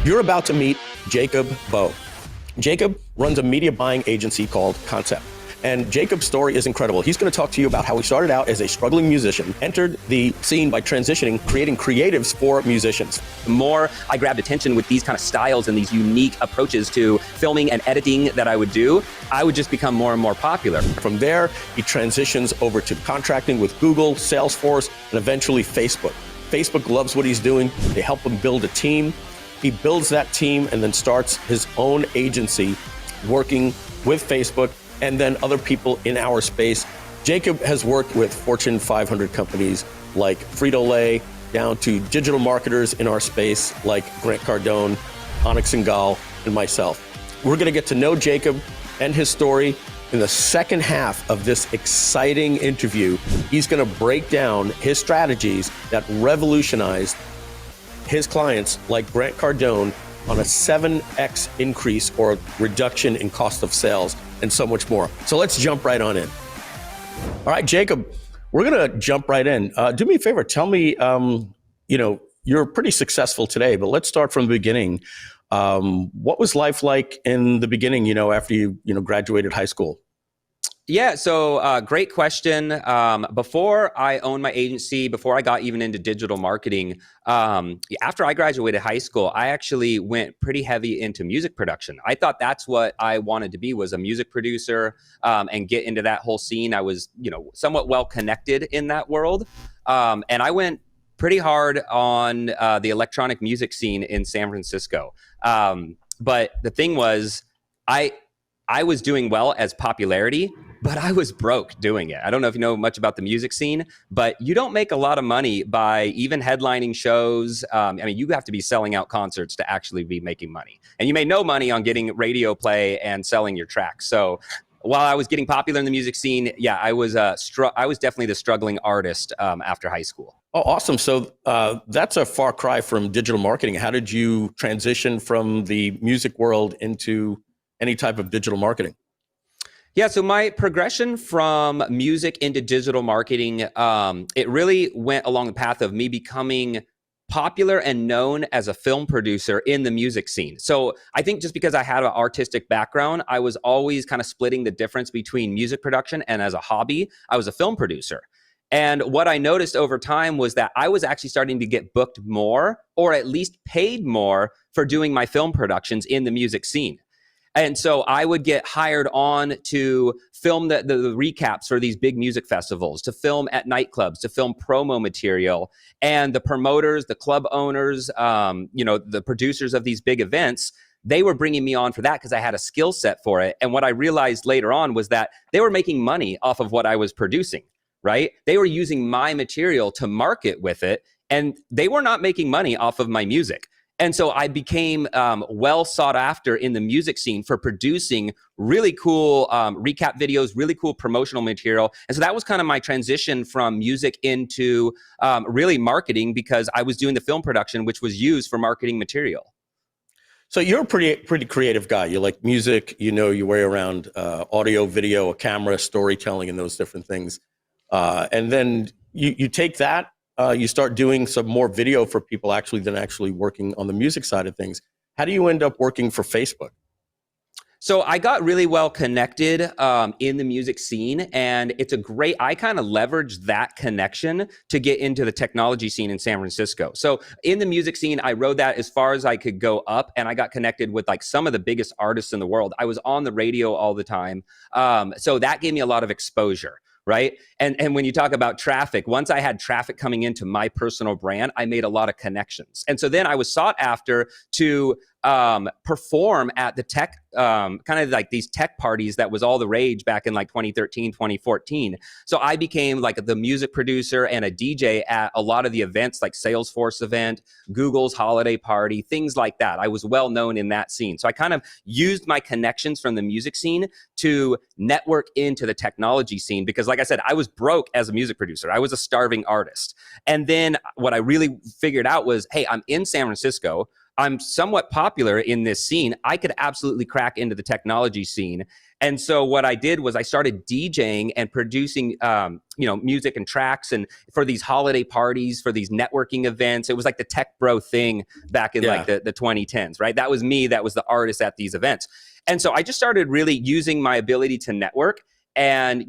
You're about to meet Jacob Bowe. Jacob runs a media buying agency called Concept. And Jacob's story is incredible. He's going to talk to you about how he started out as a struggling musician, entered the scene by transitioning, creating creatives for musicians. The more I grabbed attention with these kind of styles and these unique approaches to filming and editing that I would do, I would just become more and more popular. From there, he transitions over to contracting with Google, Salesforce, and eventually Facebook. Facebook loves what he's doing. They help him build a team. He builds that team and then starts his own agency working with Facebook and then other people in our space. Jacob has worked with Fortune 500 companies like Frito-Lay, down to digital marketers in our space like Grant Cardone, Onyx and Gal, and myself. We're going to get to know Jacob and his story in the second half of this exciting interview. He's going to break down his strategies that revolutionized his clients like Grant Cardone on a 7x increase or reduction in cost of sales and so much more. So let's jump right on in. All right, Jacob, we're going to jump right in. Do me a favor. Tell me, you're pretty successful today, but let's start from the beginning. What was life like in the beginning, after you graduated high school? Yeah, so great question. Before I owned my agency, before I got even into digital marketing, after I graduated high school, I actually went pretty heavy into music production. I thought that's what I wanted to be, was a music producer, and get into that whole scene. I was, somewhat well connected in that world. And I went pretty hard on the electronic music scene in San Francisco. But the thing was, I was doing well as popularity, but I was broke doing it. I don't know if you know much about the music scene, but you don't make a lot of money by even headlining shows. You have to be selling out concerts to actually be making money. And you made no money on getting radio play and selling your tracks. So while I was getting popular in the music scene, yeah, I was definitely the struggling artist after high school. Oh, awesome. So that's a far cry from digital marketing. How did you transition from the music world into any type of digital marketing? Yeah, so my progression from music into digital marketing, it really went along the path of me becoming popular and known as a film producer in the music scene. So I think just because I had an artistic background, I was always kind of splitting the difference between music production and as a hobby, I was a film producer. And what I noticed over time was that I was actually starting to get booked more, or at least paid more, for doing my film productions in the music scene. And so I would get hired on to film the recaps for these big music festivals, to film at nightclubs, to film promo material. And the promoters, the club owners, the producers of these big events, they were bringing me on for that because I had a skill set for it. And what I realized later on was that they were making money off of what I was producing, right? They were using my material to market with it, and they were not making money off of my music. And so I became well sought after in the music scene for producing really cool recap videos, really cool promotional material. And so that was kind of my transition from music into really marketing, because I was doing the film production, which was used for marketing material. So you're a pretty creative guy. You like music, your way around audio, video, a camera, storytelling, and those different things. And then you take that, you start doing some more video for people than actually working on the music side of things. How do you end up working for Facebook? So I got really well connected in the music scene, and I kind of leveraged that connection to get into the technology scene in San Francisco. So in the music scene, I rode that as far as I could go up, and I got connected with like some of the biggest artists in the world. I was on the radio all the time. So that gave me a lot of exposure. Right. And when you talk about traffic, once I had traffic coming into my personal brand, I made a lot of connections. And so then I was sought after to perform at the tech, kind of like these tech parties that was all the rage back in like 2013, 2014. So I became like the music producer and a DJ at a lot of the events, like Salesforce event, Google's holiday party, things like that. I was well known in that scene. So I kind of used my connections from the music scene to network into the technology scene, because like I said, I was broke as a music producer. I was a starving artist. And then what I really figured out was, hey, I'm in San Francisco. I'm somewhat popular in this scene. I could absolutely crack into the technology scene. And so what I did was I started DJing and producing, music and tracks, and for these holiday parties, for these networking events. It was like the tech bro thing back in like the 2010s, right? That was me. That was the artist at these events. And so I just started really using my ability to network and,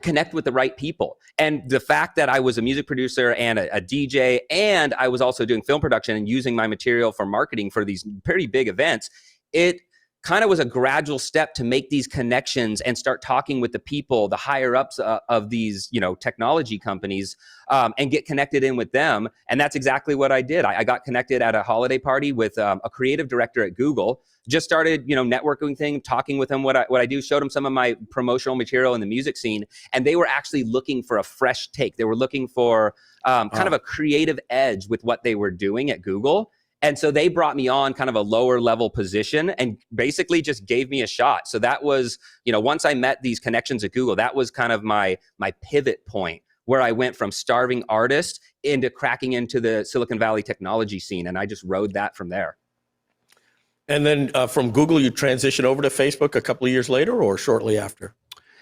connect with the right people. And the fact that I was a music producer and a DJ, and I was also doing film production and using my material for marketing for these pretty big events, it kind of was a gradual step to make these connections and start talking with the people, the higher ups of these, technology companies, and get connected in with them. And that's exactly what I did. I got connected at a holiday party with a creative director at Google. Just started, networking thing, talking with him what I do, showed him some of my promotional material in the music scene, and they were actually looking for a fresh take. They were looking for kind of a creative edge with what they were doing at Google. And so they brought me on kind of a lower level position and basically just gave me a shot. So that was, once I met these connections at Google, that was kind of my pivot point, where I went from starving artist into cracking into the Silicon Valley technology scene. And I just rode that from there. And then from Google, you transitioned over to Facebook a couple of years later or shortly after?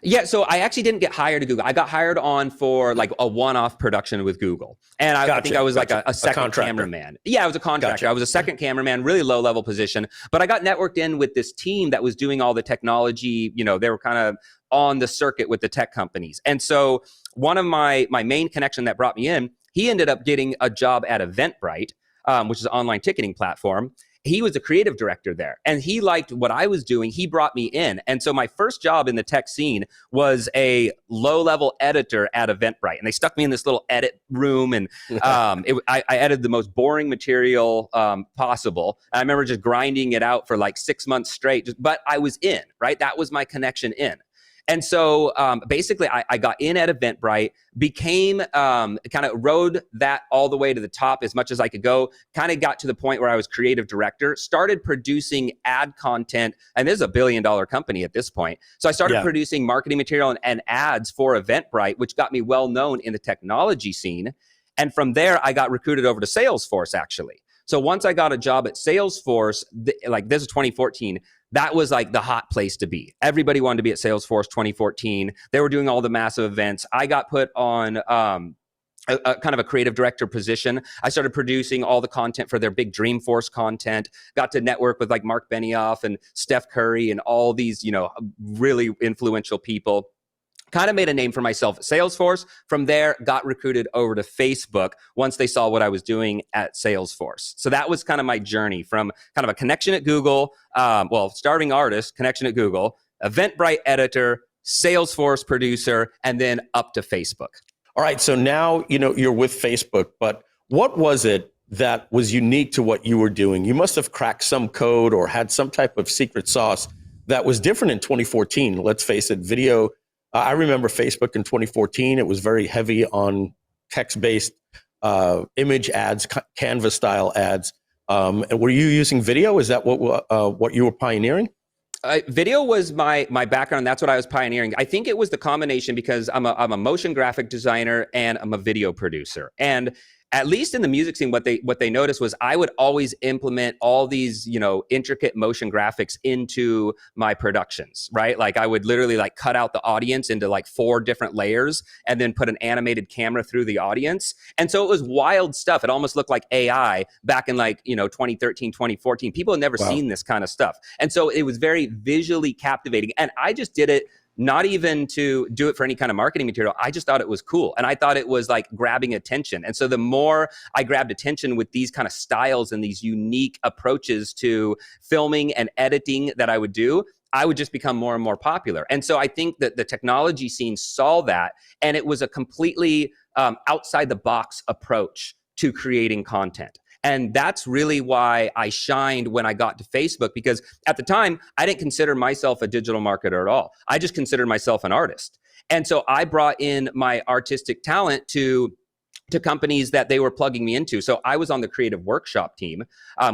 Yeah, so I actually didn't get hired at Google. I got hired on for like a one-off production with Google. And I think I was like a second cameraman. Yeah, I was a contractor. I was a second cameraman, really low-level position. But I got networked in with this team that was doing all the technology. They were kind of on the circuit with the tech companies. And so one of my main connection that brought me in, he ended up getting a job at Eventbrite, which is an online ticketing platform. He was a creative director there, and he liked what I was doing. He brought me in. And so my first job in the tech scene was a low-level editor at Eventbrite. And they stuck me in this little edit room, and I edited the most boring material possible. I remember just grinding it out for like 6 months straight, but I was in, right? That was my connection in. And so basically, I got in at Eventbrite, became kind of rode that all the way to the top as much as I could go, kind of got to the point where I was creative director, started producing ad content. And this is $1 billion company at this point. So I started producing marketing material and ads for Eventbrite, which got me well known in the technology scene. And from there, I got recruited over to Salesforce, actually. So once I got a job at Salesforce, like this is 2014, that was like the hot place to be. Everybody wanted to be at Salesforce 2014. They were doing all the massive events. I got put on a kind of a creative director position. I started producing all the content for their big Dreamforce content, got to network with like Mark Benioff and Steph Curry and all these, really influential people. Kind of made a name for myself at Salesforce. From there, got recruited over to Facebook once they saw what I was doing at Salesforce. So that was kind of my journey from kind of a connection at Google, starving artist, connection at Google, Eventbrite editor, Salesforce producer, and then up to Facebook. All right, so now, you're with Facebook, but what was it that was unique to what you were doing? You must have cracked some code or had some type of secret sauce that was different in 2014. Let's face it, video. I remember Facebook in 2014. It was very heavy on text-based image ads, Canva-style ads. And were you using video? Is that what you were pioneering? Video was my background. That's what I was pioneering. I think it was the combination because I'm a motion graphic designer and I'm a video producer. And at least in the music scene, what they noticed was I would always implement all these, intricate motion graphics into my productions, right? Like I would literally like cut out the audience into like 4 different layers and then put an animated camera through the audience. And so it was wild stuff. It almost looked like AI back in like, 2013, 2014. People had never seen this kind of stuff. And so it was very visually captivating. And I just did it not even to do it for any kind of marketing material. I just thought it was cool. And I thought it was like grabbing attention. And so the more I grabbed attention with these kind of styles and these unique approaches to filming and editing that I would do, I would just become more and more popular. And so I think that the technology scene saw that, and it was a completely outside the box approach to creating content. And that's really why I shined when I got to Facebook, because at the time, I didn't consider myself a digital marketer at all. I just considered myself an artist. And so I brought in my artistic talent to companies that they were plugging me into. So I was on the creative workshop team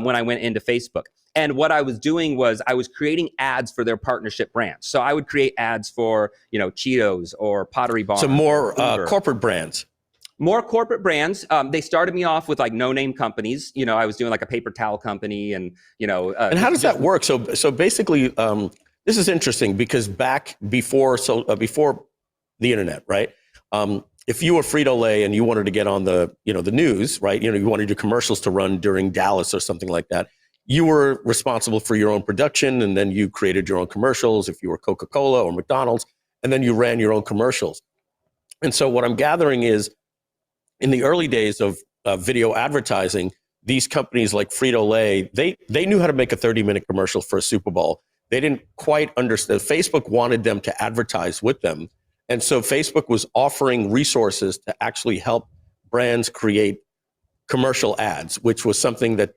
when I went into Facebook. And what I was doing was I was creating ads for their partnership brands. So I would create ads for, Cheetos or Pottery Barn. So more corporate brands. More corporate brands. They started me off with like no-name companies. You know, I was doing like a paper towel company, and you know. And how does that work? So basically, this is interesting because back before before the internet, right? If you were Frito-Lay and you wanted to get on the news, right? You wanted your commercials to run during Dallas or something like that. You were responsible for your own production, and then you created your own commercials. If you were Coca-Cola or McDonald's, and then you ran your own commercials. And so what I'm gathering is, in the early days of video advertising, these companies like Frito-Lay, they knew how to make a 30-minute commercial for a Super Bowl. They didn't quite understand. Facebook wanted them to advertise with them. And so Facebook was offering resources to actually help brands create commercial ads, which was something that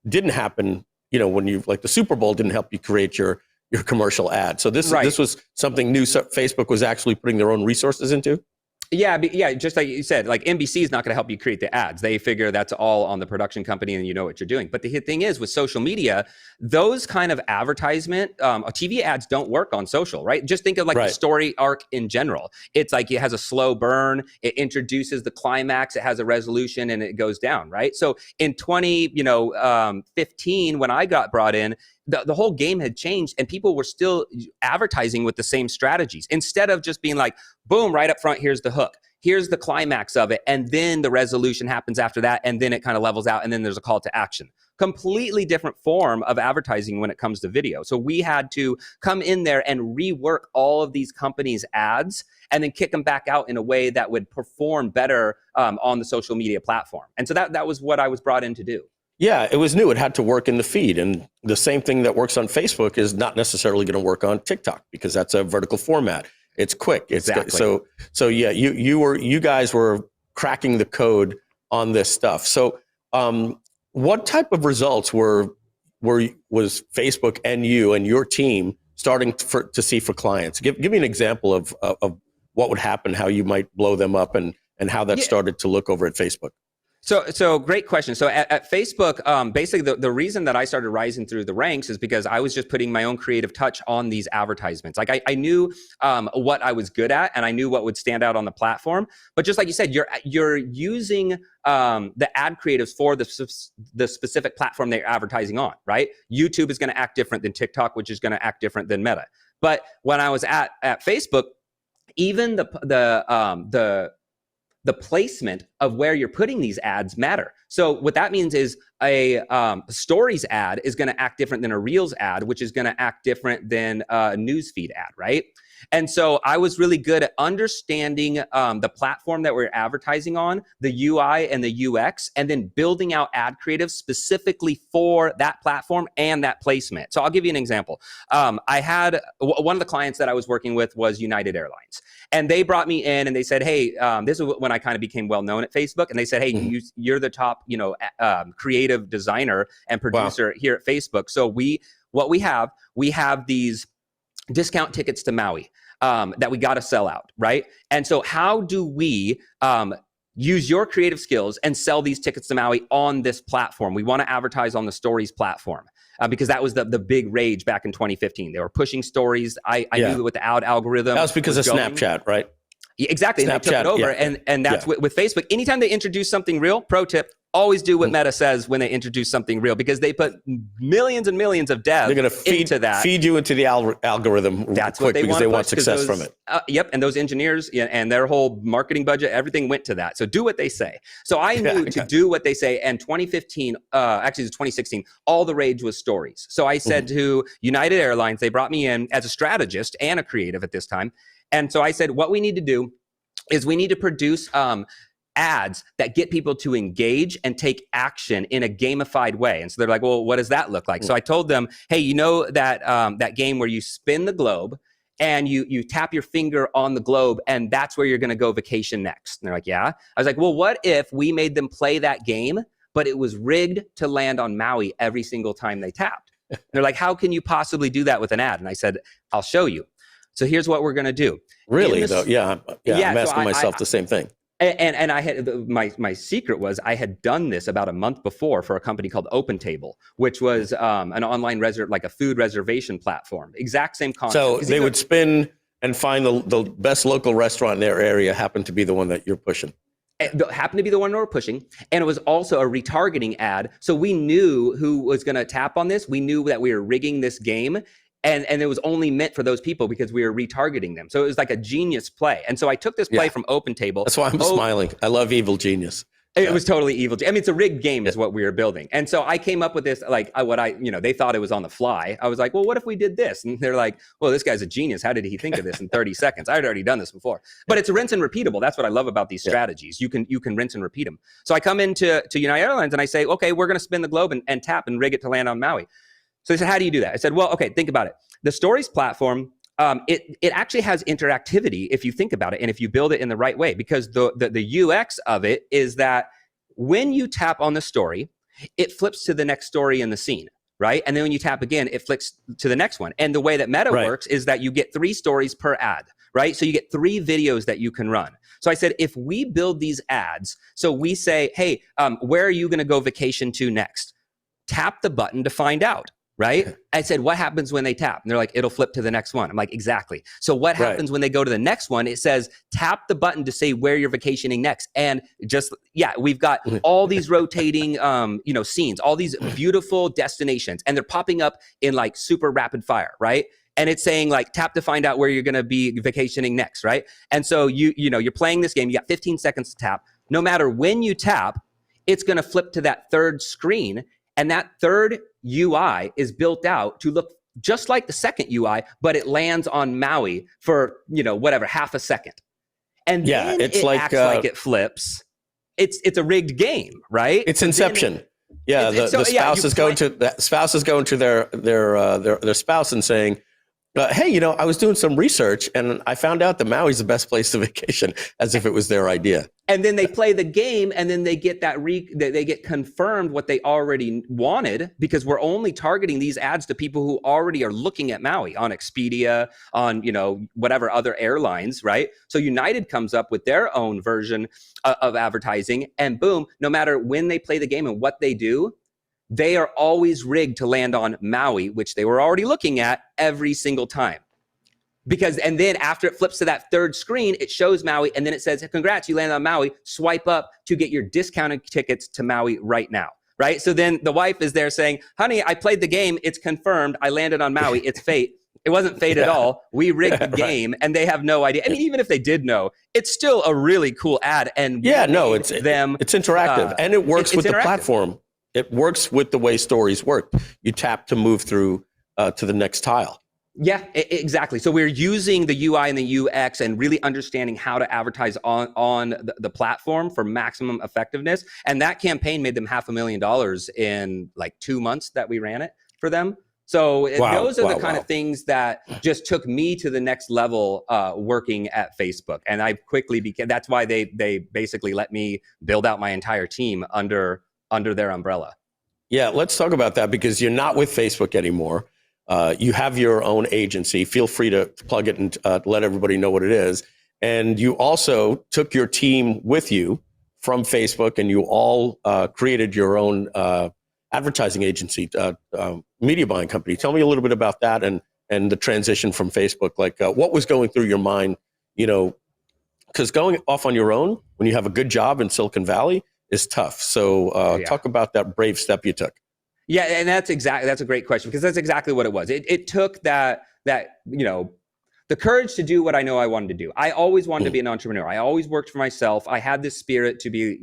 didn't happen, when the Super Bowl didn't help you create your commercial ad. So this was something new. So Facebook was actually putting their own resources into. Yeah, just like you said, like NBC is not going to help you create the ads. They figure that's all on the production company and you know what you're doing. But the thing is, with social media, those kind of advertisement, TV ads don't work on social, right? Just think of like the story arc in general. It's like it has a slow burn, it introduces the climax, it has a resolution, and it goes down, right? So in 2015, when I got brought in, the whole game had changed and people were still advertising with the same strategies. Instead of just being like, boom, right up front, here's the hook, here's the climax of it, and then the resolution happens after that, and then it kind of levels out, and then there's a call to action. Completely different form of advertising when it comes to video. So we had to come in there and rework all of these companies' ads and then kick them back out in a way that would perform better on the social media platform. And so that was what I was brought in to do. Yeah, it was new. It had to work in the feed. And the same thing that works on Facebook is not necessarily going to work on TikTok because that's a vertical format. It's quick. Exactly. So yeah, you guys were cracking the code on this stuff. So what type of results was Facebook and you and your team starting to see for clients? Give me an example of what would happen, how you might blow them up, and how that started to look over at Facebook. So great question. So at Facebook, basically the reason that I started rising through the ranks is because I was just putting my own creative touch on these advertisements. Like I knew what I was good at and I knew what would stand out on the platform. But just like you said, you're using the ad creatives for the specific platform they're advertising on, right? YouTube is going to act different than TikTok, which is going to act different than Meta. But when I was at Facebook, even the placement of where you're putting these ads matter. So what that means is a stories ad is going to act different than a Reels ad, which is going to act different than a newsfeed ad, right? And so I was really good at understanding the platform that we're advertising on, the UI and the UX, and then building out ad creatives specifically for that platform and that placement. So I'll give you an example. I had one of the clients that I was working with was United Airlines. And they brought me in and they said, hey, this is when I kind of became well known at Facebook. And they said, hey, you're the top, creative designer and producer here at Facebook. So we have these discount tickets to Maui that we got to sell out, right? And so how do we use your creative skills and sell these tickets to Maui on this platform? We want to advertise on the Stories platform. Because that was the big rage back in 2015. They were pushing stories. I knew what the ad algorithm that was because of going. Snapchat, right? Yeah, exactly. Snapchat, and they took it over. And that's with Facebook. Anytime they introduce something real, pro tip, always do what Meta says when they introduce something real, because they put millions and millions of dev into that. Feed you into the algorithm. That's quick what they because want they want success from it. Yep. And those engineers and their whole marketing budget, everything went to that. So do what they say. So I knew to do what they say. And 2015, actually it was 2016, all the rage was stories. So I said to United Airlines, they brought me in as a strategist and a creative at this time. And so I said, what we need to do is we need to produce ads that get people to engage and take action in a gamified way. And so they're like, well, what does that look like? So I told them, hey, you know that game where you spin the globe and you tap your finger on the globe and that's where you're going to go vacation next. And they're like, yeah. I was like, well, what if we made them play that game, but it was rigged to land on Maui every single time they tapped? And they're like, how can you possibly do that with an ad? And I said, I'll show you. So here's what we're going to do. Really, though? Yeah. I'm asking myself the same thing. And I had my secret was I had done this about a month before for a company called OpenTable, which was an online like a food reservation platform. Exact same concept. So they would spin and find the best local restaurant in their area happened to be the one that you're pushing. It happened to be the one we were pushing, and it was also a retargeting ad. So we knew who was going to tap on this. We knew that we were rigging this game, and it was only meant for those people because we were retargeting them. So it was like a genius play. And so I took this play from OpenTable. That's why I'm smiling. I love evil genius. It was totally evil. I mean, it's a rigged game is what we were building. And so I came up with this, like they thought it was on the fly. I was like, well, what if we did this? And they're like, well, this guy's a genius. How did he think of this in 30 seconds? I had already done this before. But it's rinse and repeatable. That's what I love about these strategies. You can rinse and repeat them. So I come into United Airlines and I say, okay, we're going to spin the globe and tap and rig it to land on Maui. So they said, how do you do that? I said, well, okay, think about it. The Stories platform, it actually has interactivity if you think about it and if you build it in the right way, because the UX of it is that when you tap on the story, it flips to the next story in the scene, right? And then when you tap again, it flicks to the next one. And the way that Meta works is that you get 3 stories per ad, right? So you get 3 videos that you can run. So I said, if we build these ads, so we say, hey, where are you going to go vacation to next? Tap the button to find out. Right? I said, what happens when they tap? And they're like, it'll flip to the next one. I'm like, exactly. So what happens when they go to the next one? It says, tap the button to say where you're vacationing next. And just, we've got all these rotating, scenes, all these beautiful destinations, and they're popping up in like super rapid fire, right? And it's saying like, tap to find out where you're going to be vacationing next, right? And so you're playing this game. You got 15 seconds to tap. No matter when you tap, it's going to flip to that third screen. And that third UI is built out to look just like the second UI, but it lands on Maui for, half a second. And then it acts like it flips. It's a rigged game, right? It's Inception. The spouse is going to their spouse and saying, hey, I was doing some research and I found out that Maui's the best place to vacation, as if it was their idea. And then they play the game, and then they get they get confirmed what they already wanted, because we're only targeting these ads to people who already are looking at Maui on Expedia, on whatever other airlines, right? So United comes up with their own version of advertising, and boom, no matter when they play the game and what they do, they are always rigged to land on Maui, which they were already looking at every single time. And then after it flips to that third screen, it shows Maui, and then it says, congrats, you landed on Maui. Swipe up to get your discounted tickets to Maui right now, right? So then the wife is there saying, honey, I played the game. It's confirmed. I landed on Maui. It's fate. It wasn't fate at all. We rigged the game, and they have no idea. I mean, even if they did know, it's still a really cool ad. And it's interactive, and it works with the platform. It works with the way stories work. You tap to move through to the next tile. Yeah, exactly. So we're using the UI and the UX and really understanding how to advertise on the platform for maximum effectiveness. And that campaign made them $500,000 in like 2 months that we ran it for them. So those are the kind of things that just took me to the next level working at Facebook. And I quickly became, that's why they basically let me build out my entire team under their umbrella. Yeah, let's talk about that, because you're not with Facebook anymore. You have your own agency. Feel free to plug it and let everybody know what it is. And you also took your team with you from Facebook, and you all created your own advertising agency, media buying company. Tell me a little bit about that and the transition from Facebook. Like, what was going through your mind? Because going off on your own when you have a good job in Silicon Valley is tough. So talk about that brave step you took. Yeah, and that's a great question, because that's exactly what it was. It took that the courage to do what I know I wanted to do. I always wanted to be an entrepreneur. I always worked for myself. I had this spirit to be,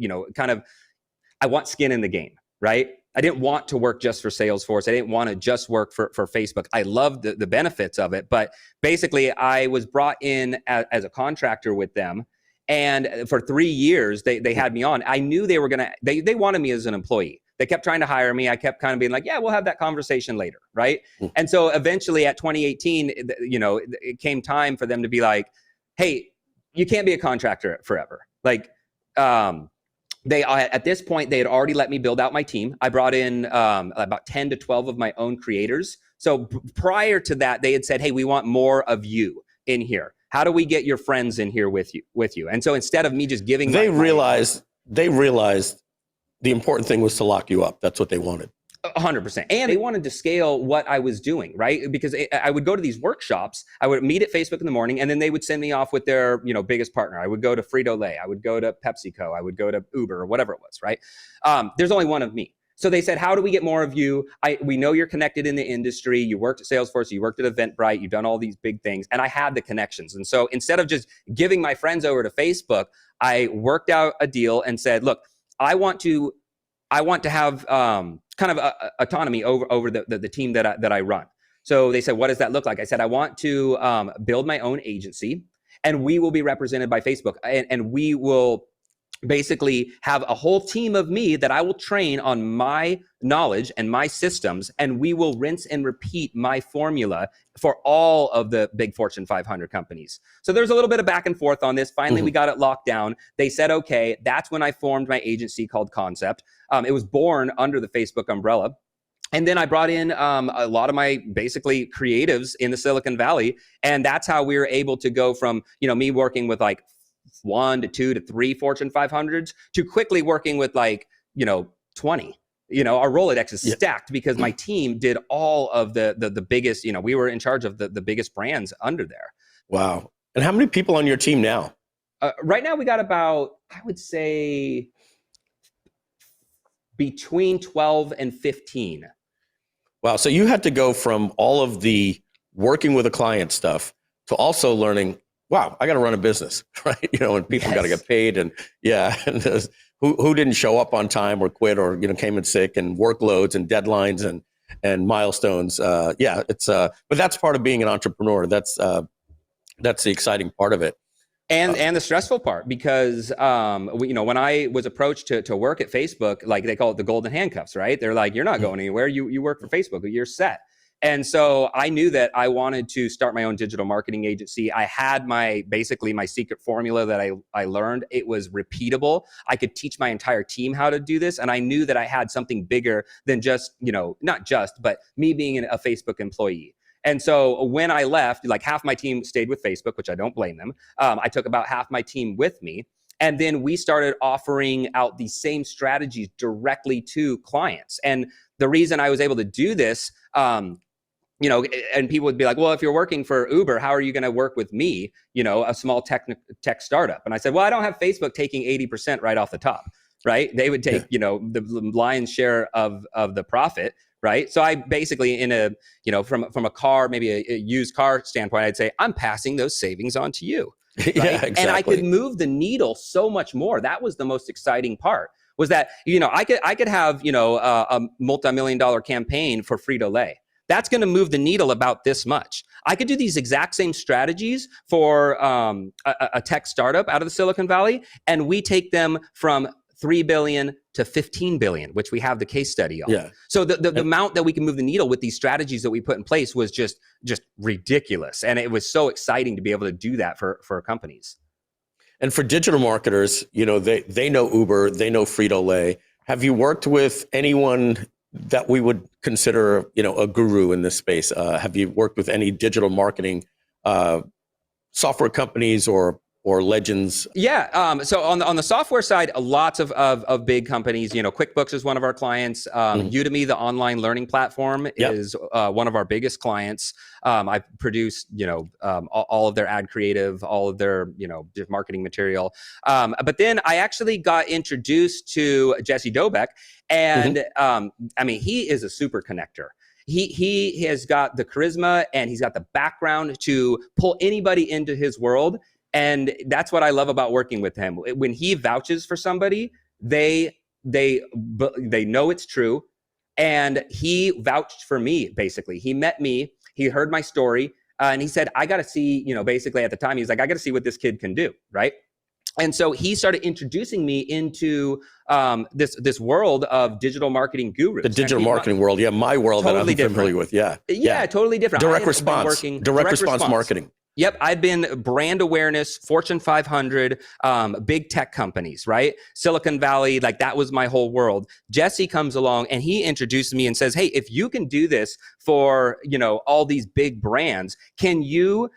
I want skin in the game, right? I didn't want to work just for Salesforce. I didn't want to just work for Facebook. I loved the benefits of it, but basically I was brought in as a contractor with them. And for 3 years, they had me on. I knew they were they wanted me as an employee. They kept trying to hire me. I kept kind of being like, yeah, we'll have that conversation later, right? And so eventually at 2018, it came time for them to be like, hey, you can't be a contractor forever. Like, at this point, they had already let me build out my team. I brought in about 10 to 12 of my own creators. So prior to that, they had said, hey, we want more of you in here. How do we get your friends in here with you? And so instead of me just giving, they realized the important thing was to lock you up. That's what they wanted. 100%. And they wanted to scale what I was doing, right? Because I would go to these workshops. I would meet at Facebook in the morning, and then they would send me off with their, biggest partner. I would go to Frito-Lay. I would go to PepsiCo. I would go to Uber or whatever it was, right? There's only one of me. So they said, how do we get more of you? We know you're connected in the industry. You worked at Salesforce. You worked at Eventbrite. You've done all these big things. And I had the connections. And so instead of just giving my friends over to Facebook, I worked out a deal and said, look, I want to have kind of autonomy over the team that I run. So they said, what does that look like? I said, I want to build my own agency, and we will be represented by Facebook, and we will basically have a whole team of me that I will train on my knowledge and my systems, and we will rinse and repeat my formula for all of the big Fortune 500 companies. So there's a little bit of back and forth on this. Finally, we got it locked down. They said, okay, that's when I formed my agency called Concept. It was born under the Facebook umbrella. And then I brought in a lot of my basically creatives in the Silicon Valley. And that's how we were able to go from, me working with like 1 to 2 to 3 Fortune 500s to quickly working with 20. Our Rolodex is stacked because my team did all of the biggest, we were in charge of the biggest brands under there. Wow. And how many people on your team now? Right now we got about, I would say, between 12 and 15. Wow. So you had to go from all of the working with a client stuff to also learning, wow, I got to run a business, right? And people got to get paid, and and who didn't show up on time or quit or came in sick, and workloads and deadlines and milestones. It's but that's part of being an entrepreneur. That's the exciting part of it. And the stressful part, because when I was approached to work at Facebook, like they call it the golden handcuffs, right? They're like, you're not going anywhere. You work for Facebook, you're set. And so I knew that I wanted to start my own digital marketing agency. I had my secret formula that I learned. It was repeatable. I could teach my entire team how to do this. And I knew that I had something bigger than just, not just, but me being a Facebook employee. And so when I left, like half my team stayed with Facebook, which I don't blame them. I took about half my team with me. And then we started offering out these same strategies directly to clients. And the reason I was able to do this, and people would be like, well, if you're working for Uber, how are you going to work with me, a small tech startup? And I said, well, I don't have Facebook taking 80% right off the top, right? They would take, the lion's share of the profit, right? So I basically from a car, maybe a used car standpoint, I'd say, I'm passing those savings on to you. Right? Yeah, exactly. And I could move the needle so much more. That was the most exciting part, was that, I could have, a multi-million-dollar campaign for Frito-Lay. That's going to move the needle about this much. I could do these exact same strategies for a tech startup out of the Silicon Valley, and we take them from 3 billion to 15 billion, which we have the case study on. Yeah. So the amount that we can move the needle with these strategies that we put in place was just ridiculous. And it was so exciting to be able to do that for companies. And for digital marketers, they know Uber, they know Frito-Lay. Have you worked with anyone that we would consider, a guru in this space? Have you worked with any digital marketing software companies or legends? Yeah. So on the software side, lots of big companies. QuickBooks is one of our clients. Udemy, the online learning platform, is one of our biggest clients. I produce, all of their ad creative, all of their, marketing material. But then I actually got introduced to Jesse Dobeck, and he is a super connector. He has got the charisma, and he's got the background to pull anybody into his world. And that's what I love about working with him. When he vouches for somebody, they know it's true. And he vouched for me, basically. He met me, he heard my story, and he said, I got to see, basically at the time, he's like, I got to see what this kid can do, right? And so he started introducing me into this world of digital marketing gurus. The digital marketing world, my world totally that I'm familiar with, totally different. Direct response marketing. Yep, I'd been brand awareness, Fortune 500, big tech companies, right? Silicon Valley, like that was my whole world. Jesse comes along and he introduces me and says, hey, if you can do this for, all these big brands, can you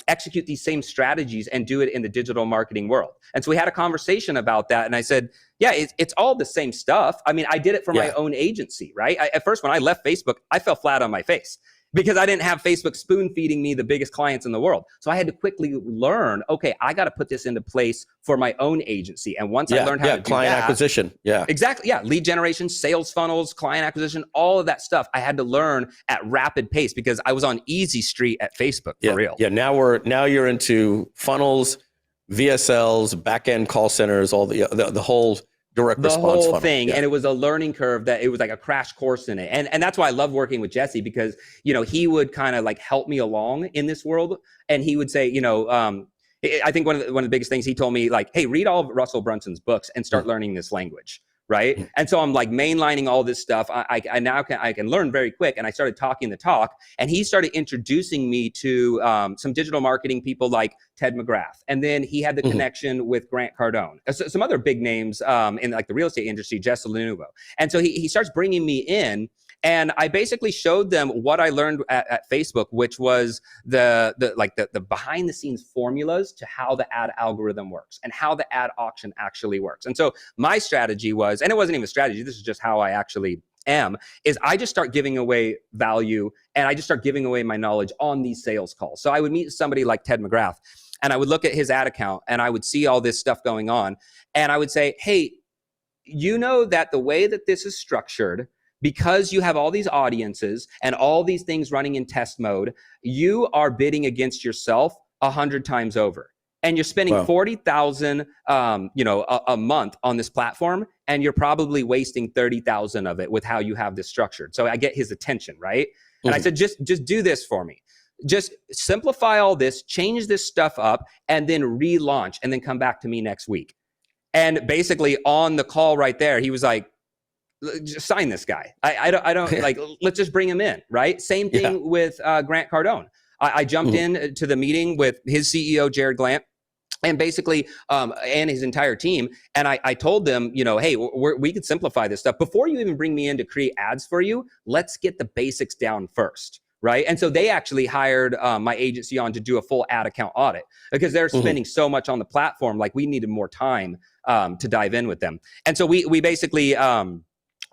execute these same strategies and do it in the digital marketing world. And so we had a conversation about that. And I said, yeah, it's all the same stuff. I mean, I did it for my own agency, right? At first, when I left Facebook, I fell flat on my face because I didn't have Facebook spoon feeding me the biggest clients in the world. So I had to quickly learn, okay, I got to put this into place for my own agency. And once I learned how to do client acquisition. Yeah, exactly. Yeah. Lead generation, sales funnels, client acquisition, all of that stuff. I had to learn at rapid pace because I was on easy street at Facebook for real. Yeah. Now you're into funnels, VSLs, back-end call centers, all the whole direct response whole funnel. thing. And it was a learning curve that it was like a crash course in it. And that's why I love working with Jesse because, he would kind of like help me along in this world. And he would say, I think one of the biggest things he told me, like, hey, read all of Russell Brunson's books and start learning this language. Right. And so I'm like mainlining all this stuff. I now can learn very quick. And I started talking the talk, and he started introducing me to some digital marketing people like Ted McGrath. And then he had the connection with Grant Cardone, some other big names in like the real estate industry, Jess Lenuvo. And so he starts bringing me in. And I basically showed them what I learned at Facebook, which was the behind the scenes formulas to how the ad algorithm works and how the ad auction actually works. And so my strategy was, and it wasn't even a strategy, this is just how I actually am, is I just start giving away value and I just start giving away my knowledge on these sales calls. So I would meet somebody like Ted McGrath and I would look at his ad account and I would see all this stuff going on. And I would say, hey, you know that the way that this is structured, because you have all these audiences and all these things running in test mode, you are bidding against yourself 100 times over. And you're spending $40,000, a month on this platform, and you're probably wasting 30,000 of it with how you have this structured. So I get his attention, right? And I said, just do this for me. Just simplify all this, change this stuff up, and then relaunch, and then come back to me next week. And basically on the call right there, he was like, just sign this guy. I don't like, let's just bring him in, right? Same thing with Grant Cardone. I jumped in to the meeting with his CEO, Jared Glant, and basically, and his entire team. And I told them, hey, we could simplify this stuff. Before you even bring me in to create ads for you, let's get the basics down first. Right. And so they actually hired my agency on to do a full ad account audit because they're spending so much on the platform. Like we needed more time to dive in with them. And so we basically,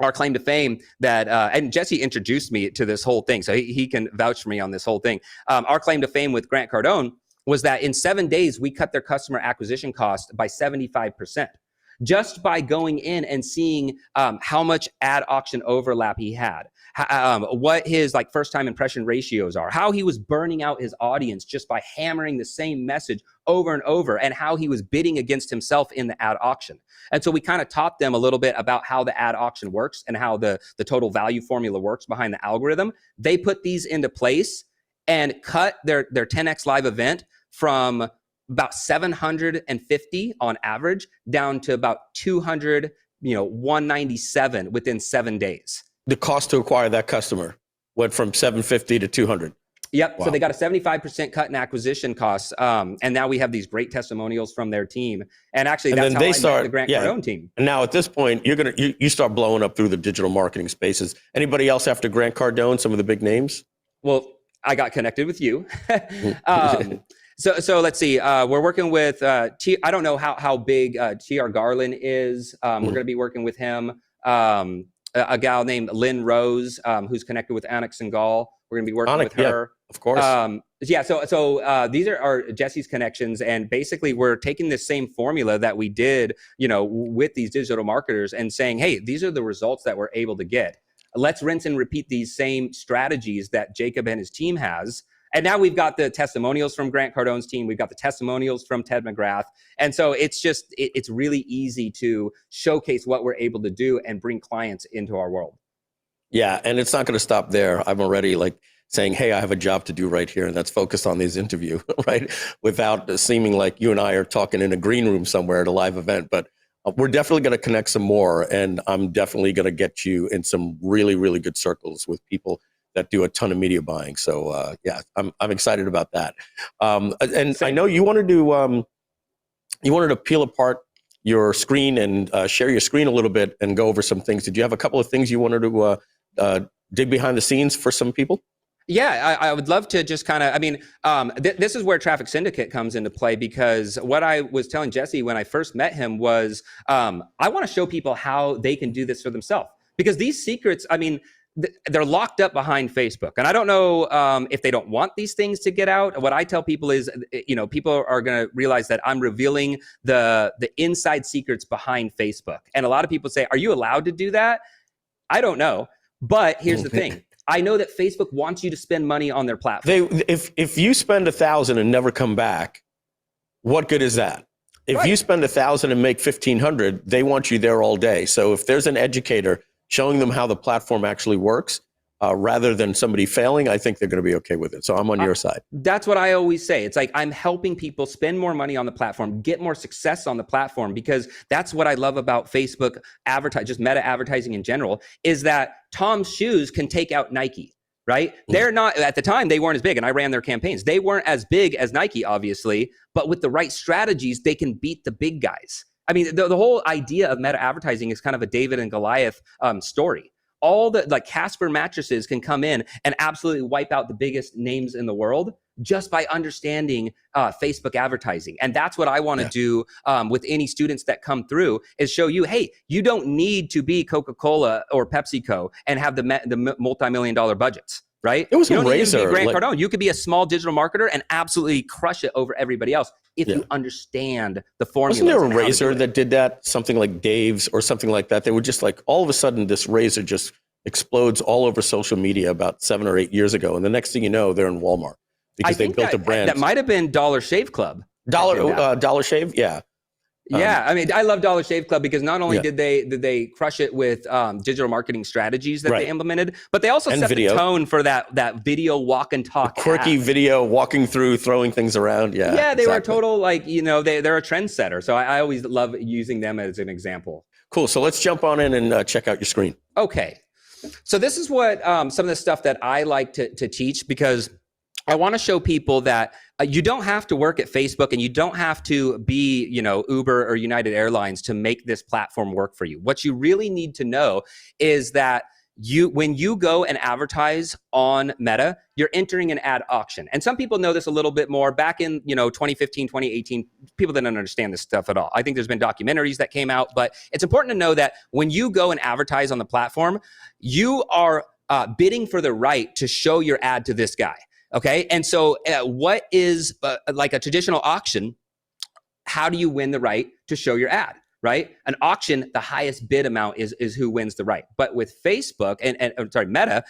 our claim to fame that, and Jesse introduced me to this whole thing, so he can vouch for me on this whole thing. Our claim to fame with Grant Cardone was that in 7 days, we cut their customer acquisition cost by 75%. Just by going in and seeing how much ad auction overlap he had, what his like first time impression ratios are, how he was burning out his audience just by hammering the same message over and over, and how he was bidding against himself in the ad auction. And so we kind of taught them a little bit about how the ad auction works and how the total value formula works behind the algorithm. They put these into place and cut their 10x live event from about 750 on average down to about 200, 197 within 7 days. The cost to acquire that customer went from 750 to 200. Yep. Wow. So they got a 75% cut in acquisition costs. And now we have these great testimonials from their team. And actually, that's how I met the Grant Cardone team. And now at this point, you start blowing up through the digital marketing spaces. Anybody else after Grant Cardone, some of the big names? Well, I got connected with you. So let's see. We're working with, I don't know how big TR Garland is. We're going to be working with him. A gal named Lynn Rose, who's connected with Annex and Gall. We're going to be working with her. Of course. So these are Jesse's connections. And basically, we're taking this same formula that we did, with these digital marketers and saying, hey, these are the results that we're able to get. Let's rinse and repeat these same strategies that Jacob and his team has. And now we've got the testimonials from Grant Cardone's team. We've got the testimonials from Ted McGrath. And so it's really easy to showcase what we're able to do and bring clients into our world. Yeah. And it's not going to stop there. I'm already saying, hey, I have a job to do right here. And that's focused on this interview, right? Without seeming like you and I are talking in a green room somewhere at a live event. But we're definitely going to connect some more. And I'm definitely going to get you in some really, really good circles with people that do a ton of media buying. So I'm excited about that. And I know you wanted to peel apart your screen and share your screen a little bit and go over some things. Did you have a couple of things you wanted to dig behind the scenes for some people? Yeah, I would love to just kind of, this is where Traffic Syndicate comes into play, because what I was telling Jesse when I first met him was, I want to show people how they can do this for themselves, because these secrets, they're locked up behind Facebook. And I don't know if they don't want these things to get out. What I tell people is, people are going to realize that I'm revealing the inside secrets behind Facebook. And a lot of people say, are you allowed to do that? I don't know. But here's the thing. I know that Facebook wants you to spend money on their platform. If you spend $1,000 and never come back, what good is that? If you spend $1,000 and make $1,500, they want you there all day. So if there's an educator showing them how the platform actually works, rather than somebody failing, I think they're going to be okay with it. So I'm on your side. That's what I always say. It's like, I'm helping people spend more money on the platform, get more success on the platform, because that's what I love about Facebook advertising, just meta advertising in general, is that Tom's shoes can take out Nike, right? They're not, at the time, they weren't as big, and I ran their campaigns. They weren't as big as Nike, obviously, but with the right strategies, they can beat the big guys. I mean, the whole idea of meta advertising is kind of a David and Goliath story. All the, like, Casper mattresses can come in and absolutely wipe out the biggest names in the world just by understanding Facebook advertising. And that's what I want to do with any students that come through, is show you, hey, you don't need to be Coca-Cola or PepsiCo and have the multi-million-dollar budgets. Right? It was you don't a razor. Need to be Grant Cardone. You could be a small digital marketer and absolutely crush it over everybody else if you understand the formula. Wasn't there a razor that did that? Something like Dave's or something like that. They would just, like, all of a sudden this razor just explodes all over social media about 7 or 8 years ago. And the next thing you know, they're in Walmart because they built a brand. That might have been Dollar Shave Club. Dollar Shave? Yeah. Yeah, I mean, I love Dollar Shave Club because not only did they crush it with digital marketing strategies that they implemented, but they also set the tone for that video walk and talk, quirky video walking through, throwing things around. Yeah, they were a total, like, they're a trendsetter. So I always love using them as an example. Cool. So let's jump on in and check out your screen. Okay. So this is what some of the stuff that I like to teach, because I want to show people that you don't have to work at Facebook, and you don't have to be, Uber or United Airlines to make this platform work for you. What you really need to know is that when you go and advertise on Meta, you're entering an ad auction. And some people know this a little bit more. Back in 2015, 2018, people didn't understand this stuff at all. I think there's been documentaries that came out, but it's important to know that when you go and advertise on the platform, you are bidding for the right to show your ad to this guy. Okay. And so what is like a traditional auction? How do you win the right to show your ad? Right? An auction, the highest bid amount is who wins the right. But with Facebook and Meta,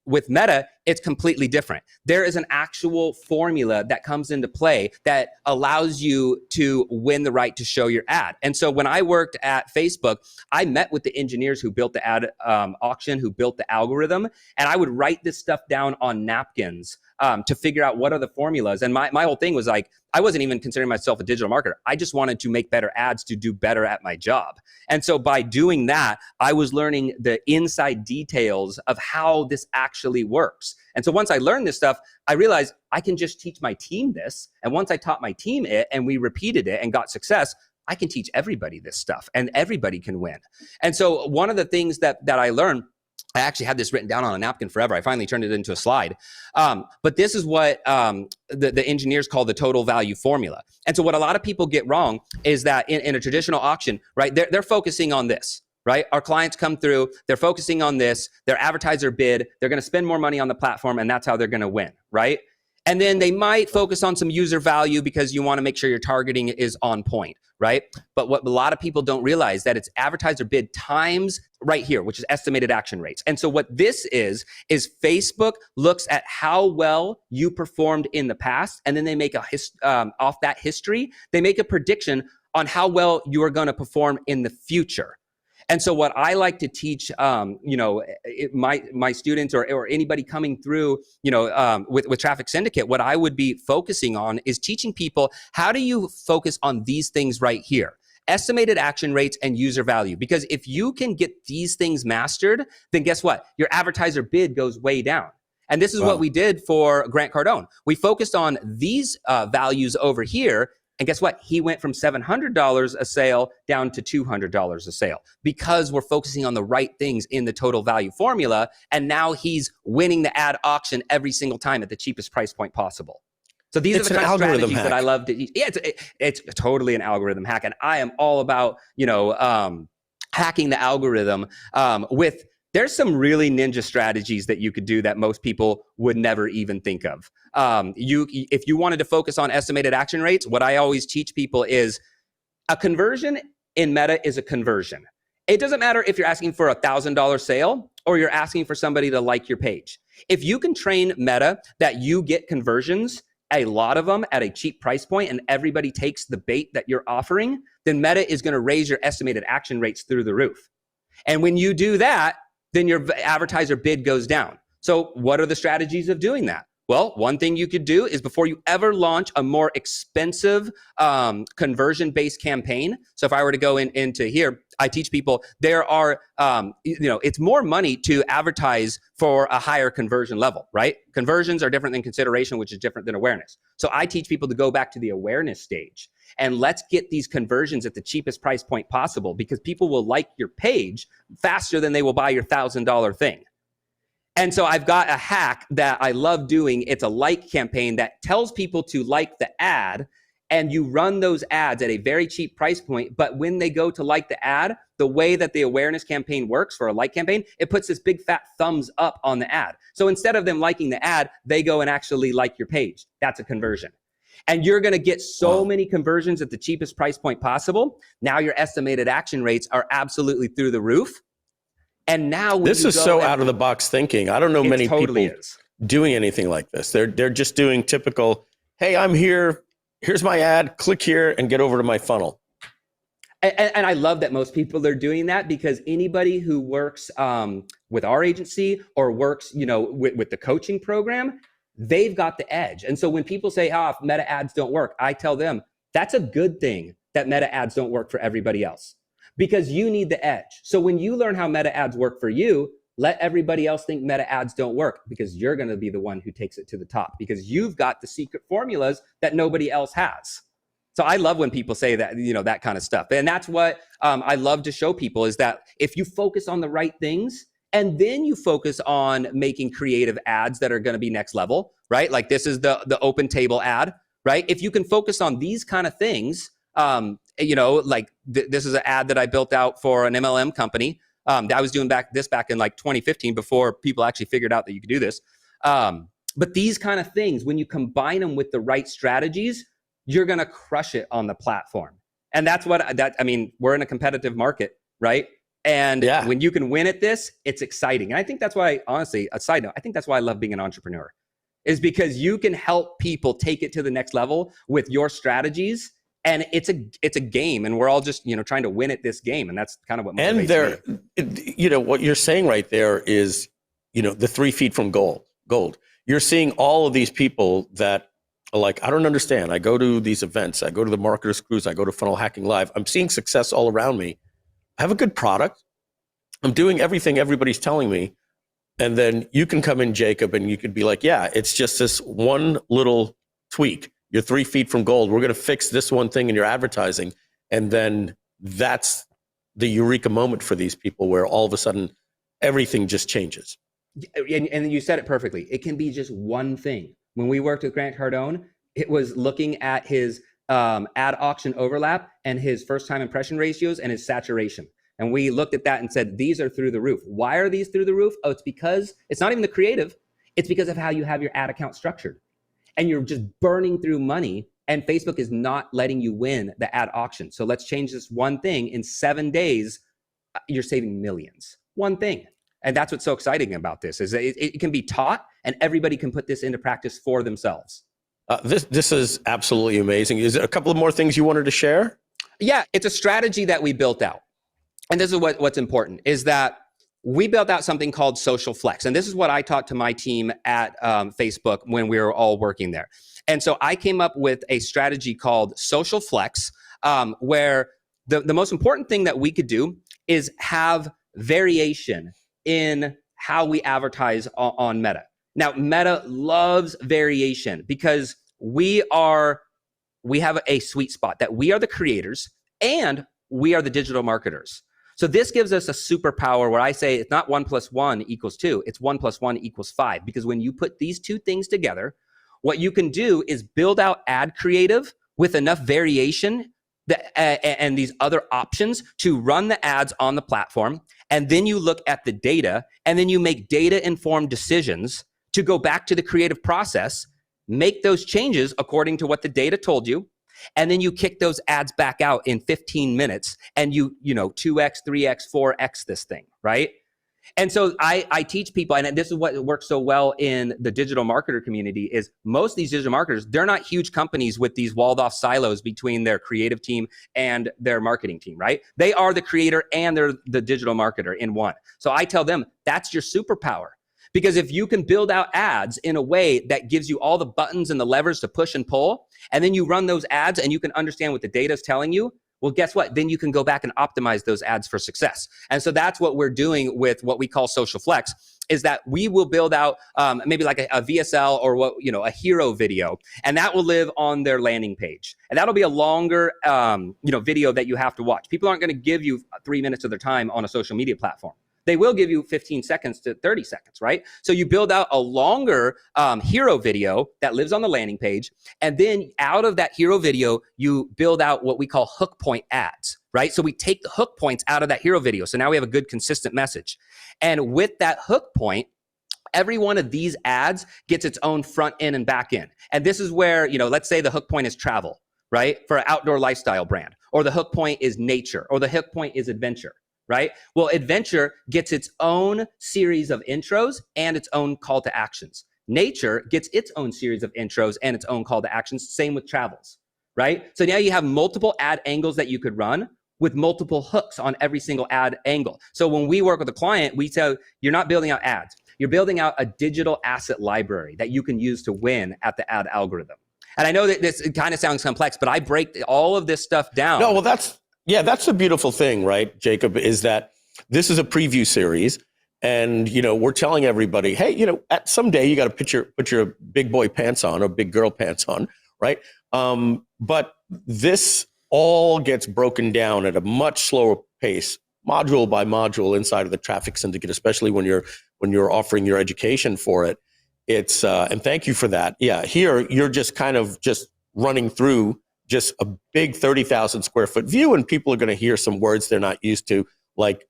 with Meta, it's completely different. There is an actual formula that comes into play that allows you to win the right to show your ad. And so when I worked at Facebook, I met with the engineers who built the ad auction, who built the algorithm, and I would write this stuff down on napkins to figure out what are the formulas. And my whole thing was, like, I wasn't even considering myself a digital marketer. I just wanted to make better ads to do better at my job. And so by doing that, I was learning the inside details of how this actually works. And so once I learned this stuff, I realized I can just teach my team this. And once I taught my team it and we repeated it and got success, I can teach everybody this stuff and everybody can win. And so one of the things that I learned, I actually had this written down on a napkin forever. I finally turned it into a slide. But this is what the engineers call the total value formula. And so what a lot of people get wrong is that in a traditional auction, right, they're focusing on this, right? Our clients come through, they're focusing on this, their advertiser bid, they're going to spend more money on the platform, and that's how they're going to win, right? And then they might focus on some user value because you want to make sure your targeting is on point, right? But what a lot of people don't realize that it's advertiser bid times right here, which is estimated action rates. And so what this is Facebook looks at how well you performed in the past, and then they make off that history, they make a prediction on how well you are going to perform in the future. And so what I like to teach, my students or anybody coming through, with Traffic Syndicate, what I would be focusing on is teaching people, how do you focus on these things right here? Estimated action rates and user value. Because if you can get these things mastered, then guess what? Your advertiser bid goes way down. And this is what we did for Grant Cardone. We focused on these values over here, And guess what? He went from $700 a sale down to $200 a sale because we're focusing on the right things in the total value formula. And now he's winning the ad auction every single time at the cheapest price point possible. So these are the kind of strategies that I love to. Yeah, it's totally an algorithm hack, and I am all about hacking the algorithm. There's some really ninja strategies that you could do that most people would never even think of. If you wanted to focus on estimated action rates, what I always teach people is a conversion in Meta is a conversion. It doesn't matter if you're asking for $1,000 sale or you're asking for somebody to like your page. If you can train Meta that you get conversions, a lot of them at a cheap price point, and everybody takes the bait that you're offering, then Meta is going to raise your estimated action rates through the roof. And when you do that, then your advertiser bid goes down. So what are the strategies of doing that? Well, one thing you could do is before you ever launch a more expensive conversion-based campaign. So if I were to go into here, I teach people there are, it's more money to advertise for a higher conversion level, right? Conversions are different than consideration, which is different than awareness. So I teach people to go back to the awareness stage and let's get these conversions at the cheapest price point possible because people will like your page faster than they will buy your $1,000 thing. And so I've got a hack that I love doing. It's a like campaign that tells people to like the ad, and you run those ads at a very cheap price point. But when they go to like the ad, the way that the awareness campaign works for a like campaign, it puts this big fat thumbs up on the ad. So instead of them liking the ad, they go and actually like your page. That's a conversion. And you're going to get so many conversions at the cheapest price point possible. Now your estimated action rates are absolutely through the roof. And now this is so out of the box thinking. I don't know many people doing anything like this. They're just doing typical, hey, I'm here. Here's my ad. Click here and get over to my funnel. And I love that most people are doing that because anybody who works with our agency or works, with the coaching program, they've got the edge. And so when people say, Meta ads don't work, I tell them that's a good thing that Meta ads don't work for everybody else. Because you need the edge. So when you learn how Meta ads work for you, let everybody else think Meta ads don't work because you're going to be the one who takes it to the top because you've got the secret formulas that nobody else has. So I love when people say that, that kind of stuff. And that's what I love to show people is that if you focus on the right things and then you focus on making creative ads that are going to be next level, right? Like this is the open table ad, right? If you can focus on these kind of things, this is an ad that I built out for an MLM company that I was doing back in like 2015 before people actually figured out that you could do this. But these kind of things, when you combine them with the right strategies, you're going to crush it on the platform. And that's we're in a competitive market, right? And when you can win at this, it's exciting. And I think that's why, honestly, a side note, I think that's why I love being an entrepreneur is because you can help people take it to the next level with your strategies. And it's a game, and we're all just trying to win at this game, and that's kind of what motivates me. What you're saying right there is the 3 feet from gold. You're seeing all of these people that are like, I don't understand. I go to these events, I go to the Marketers Cruise, I go to Funnel Hacking Live. I'm seeing success all around me. I have a good product. I'm doing everything everybody's telling me, and then you can come in, Jacob, and you could be like, yeah, it's just this one little tweak. You're 3 feet from gold. We're going to fix this one thing in your advertising. And then that's the eureka moment for these people where all of a sudden everything just changes. And you said it perfectly. It can be just one thing. When we worked with Grant Cardone, it was looking at his ad auction overlap and his first time impression ratios and his saturation. And we looked at that and said, these are through the roof. Why are these through the roof? Oh, it's because it's not even the creative. It's because of how you have your ad account structured. And you're just burning through money, and Facebook is not letting you win the ad auction. So let's change this one thing. In 7 days, you're saving millions. One thing. And that's what's so exciting about this is that it can be taught, and everybody can put this into practice for themselves. This is absolutely amazing. Is there a couple of more things you wanted to share? Yeah, it's a strategy that we built out. And this is what's important is that we built out something called Social Flex. And this is what I taught to my team at Facebook when we were all working there. And so I came up with a strategy called Social Flex, where the most important thing that we could do is have variation in how we advertise on Meta. Now, Meta loves variation because we are we have a sweet spot that we are the creators and we are the digital marketers. So this gives us a superpower where I say it's not 1 + 1 = 2, it's 1 + 1 = 5. Because when you put these two things together, what you can do is build out ad creative with enough variation and these other options to run the ads on the platform. And then you look at the data, and then you make data-informed decisions to go back to the creative process, make those changes according to what the data told you, and then you kick those ads back out in 15 minutes, and you 2x, 3x, 4x this thing, right? And so I teach people, and this is what works so well in the digital marketer community, is most of these digital marketers, they're not huge companies with these walled off silos between their creative team and their marketing team, right? They are the creator and they're the digital marketer in one. So I tell them that's your superpower. Because if you can build out ads in a way that gives you all the buttons and the levers to push and pull, and then you run those ads and you can understand what the data is telling you, well, guess what? Then you can go back and optimize those ads for success. And so that's what we're doing with what we call Social Flex, is that we will build out maybe like a VSL or a hero video, and that will live on their landing page. And that'll be a longer video that you have to watch. People aren't going to give you 3 minutes of their time on a social media platform. They will give you 15 seconds to 30 seconds, right? So you build out a longer hero video that lives on the landing page. And then out of that hero video, you build out what we call hook point ads, right? So we take the hook points out of that hero video. So now we have a good consistent message. And with that hook point, every one of these ads gets its own front end and back end. And this is where, let's say the hook point is travel, right? For an outdoor lifestyle brand, or the hook point is nature, or the hook point is adventure. Right? Well, adventure gets its own series of intros and its own call to actions. Nature gets its own series of intros and its own call to actions. Same with travels, right? So now you have multiple ad angles that you could run with multiple hooks on every single ad angle. So when we work with a client, we tell you're not building out ads. You're building out a digital asset library that you can use to win at the ad algorithm. And I know that this kind of sounds complex, but I break all of this stuff down. No, well, that's the beautiful thing, right, Jacob, is that this is a preview series, and we're telling everybody, hey, at someday you got to put your big boy pants on or big girl pants on, right? But this all gets broken down at a much slower pace, module by module inside of the Traffic Syndicate, especially when you're offering your education for it. It's and thank you for that. Yeah, here you're just kind of just running through just a big 30,000 square foot view, and people are going to hear some words they're not used to, like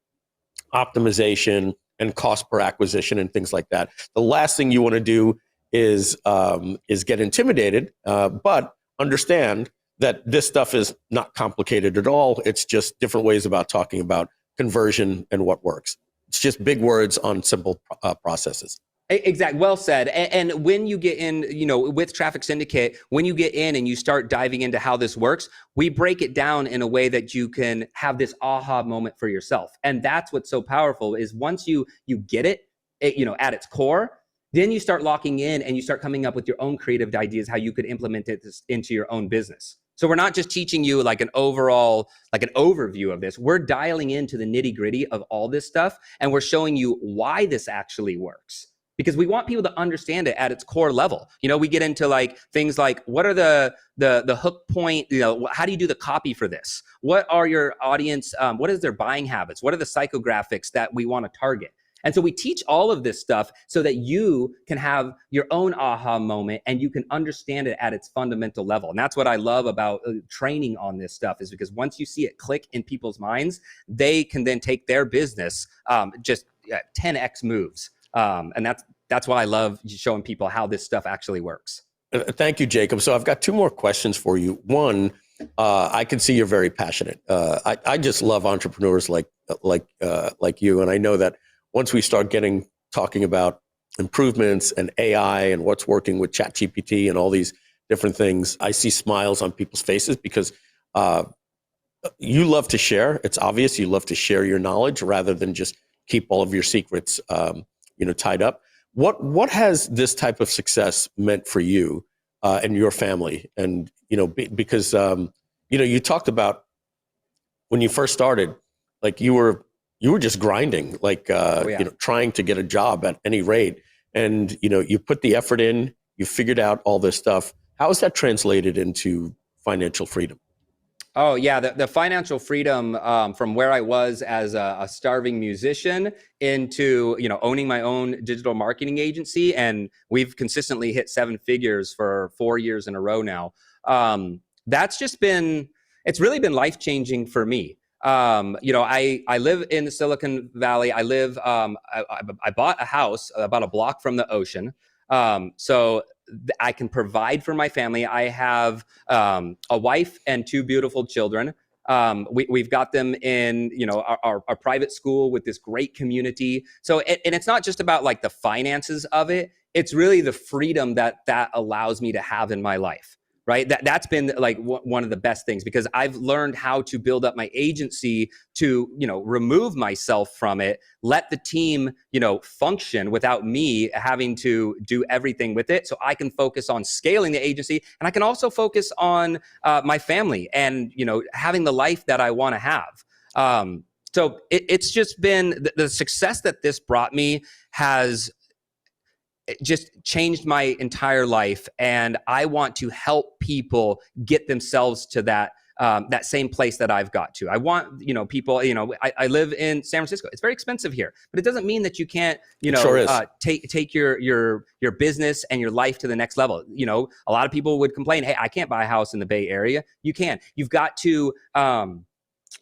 optimization and cost per acquisition and things like that. The last thing you want to do is get intimidated, but understand that this stuff is not complicated at all. It's just different ways about talking about conversion and what works. It's just big words on simple processes. Exactly. Well said. And when you get in, with Traffic Syndicate, when you get in and you start diving into how this works, we break it down in a way that you can have this aha moment for yourself. And that's what's so powerful, is once you get it, at its core, then you start locking in and you start coming up with your own creative ideas, how you could implement it into your own business. So we're not just teaching you like an overall, like an overview of this. We're dialing into the nitty gritty of all this stuff, and we're showing you why this actually works. Because we want people to understand it at its core level. We get into like things like, what are the hook point, how do you do the copy for this? What are your audience, what is their buying habits? What are the psychographics that we want to target? And so we teach all of this stuff so that you can have your own aha moment and you can understand it at its fundamental level. And that's what I love about training on this stuff, is because once you see it click in people's minds, they can then take their business just 10x moves. And that's why I love showing people how this stuff actually works. Thank you, Jacob. So I've got two more questions for you. One, I can see you're very passionate. I just love entrepreneurs like you, and I know that once we start talking about improvements and AI and what's working with ChatGPT and all these different things, I see smiles on people's faces because you love to share. It's obvious you love to share your knowledge rather than just keep all of your secrets tied up. What has this type of success meant for you and your family? And because you talked about when you first started, like you were just grinding, like trying to get a job at any rate, and you put the effort in, you figured out all this stuff. How is that translated into financial freedom? Oh yeah, the financial freedom from where I was as a starving musician into owning my own digital marketing agency, and we've consistently hit 7 figures for 4 years in a row now. That's just been it's really been life changing for me. I live in the Silicon Valley. I bought a house about a block from the ocean, so I can provide for my family. I have a wife and 2 beautiful children. We've got them in our private school with this great community. So and it's not just about like the finances of it. It's really the freedom that allows me to have in my life. Right. That's been like one of the best things, because I've learned how to build up my agency to, remove myself from it, let the team, function without me having to do everything with it. So I can focus on scaling the agency, and I can also focus on my family and, having the life that I want to have. So it's just been the success that this brought me has just changed my entire life, and I want to help people get themselves to that same place that I've got to. I want people. I live in San Francisco. It's very expensive here, but it doesn't mean that you can't take your business and your life to the next level. A lot of people would complain, "Hey, I can't buy a house in the Bay Area." You can. You've got to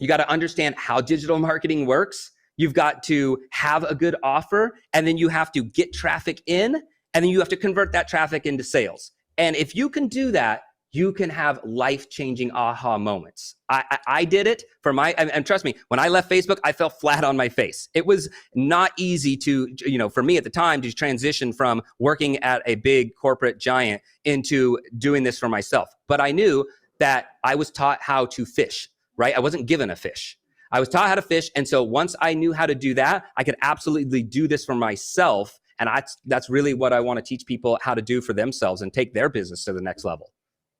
understand how digital marketing works. You've got to have a good offer, and then you have to get traffic in, and then you have to convert that traffic into sales. And if you can do that, you can have life-changing aha moments. I did it for and trust me, when I left Facebook, I fell flat on my face. It was not easy to, for me at the time, to transition from working at a big corporate giant into doing this for myself. But I knew that I was taught how to fish, right? I wasn't given a fish. I was taught how to fish. And so once I knew how to do that, I could absolutely do this for myself. And that's really what I want to teach people how to do for themselves and take their business to the next level.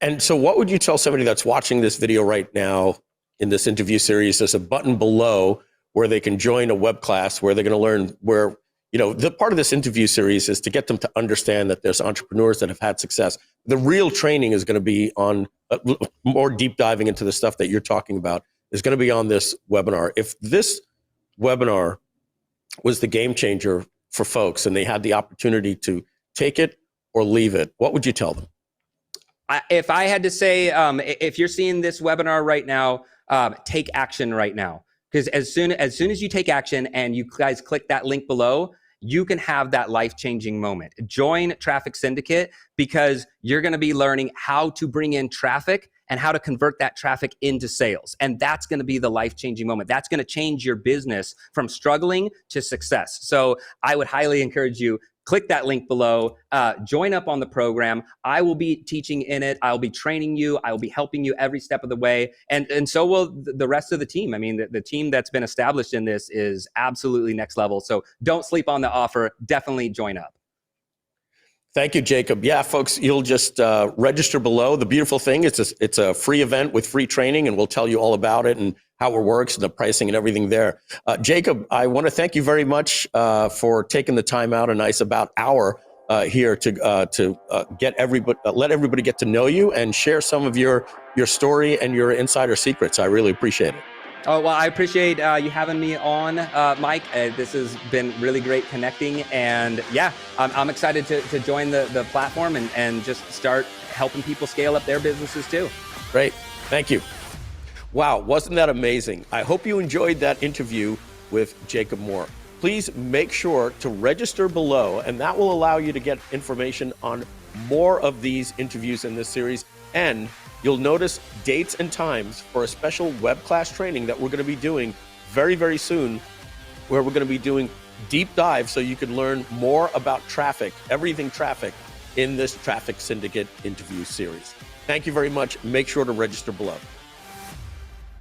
And so what would you tell somebody that's watching this video right now in this interview series? There's a button below where they can join a web class where they're going to learn where, the part of this interview series is to get them to understand that there's entrepreneurs that have had success. The real training is going to be on more deep diving into the stuff that you're talking about is going to be on this webinar. If this webinar was the game changer for folks and they had the opportunity to take it or leave it, what would you tell them? If I had to say, if you're seeing this webinar right now, take action right now. Because as soon as you take action and you guys click that link below, you can have that life-changing moment. Join Traffic Syndicate, because you're going to be learning how to bring in traffic and how to convert that traffic into sales. And that's going to be the life-changing moment. That's going to change your business from struggling to success. So I would highly encourage you, click that link below, join up on the program. I will be teaching in it. I'll be training you. I will be helping you every step of the way. And so will the rest of the team. I mean, the team that's been established in this is absolutely next level. So don't sleep on the offer. Definitely join up. Thank you, Jacob. Yeah, folks, you'll just register below. The beautiful thing is it's a free event with free training, and we'll tell you all about it and how it works and the pricing and everything there. Jacob, I want to thank you very much for taking the time out, a nice about hour here to get everybody, let everybody get to know you and share some of your story and your insider secrets. I really appreciate it. Oh, well, I appreciate you having me on, Mike. This has been really great connecting. And yeah, I'm excited to join the platform and just start helping people scale up their businesses too. Great. Thank you. Wow. Wasn't that amazing? I hope you enjoyed that interview with Jacob Moore. Please make sure to register below, and that will allow you to get information on more of these interviews in this series. And you'll notice dates and times for a special web class training that we're going to be doing very, very soon, where we're going to be doing deep dive so you can learn more about traffic, everything traffic, in this Traffic Syndicate interview series. Thank you very much. Make sure to register below.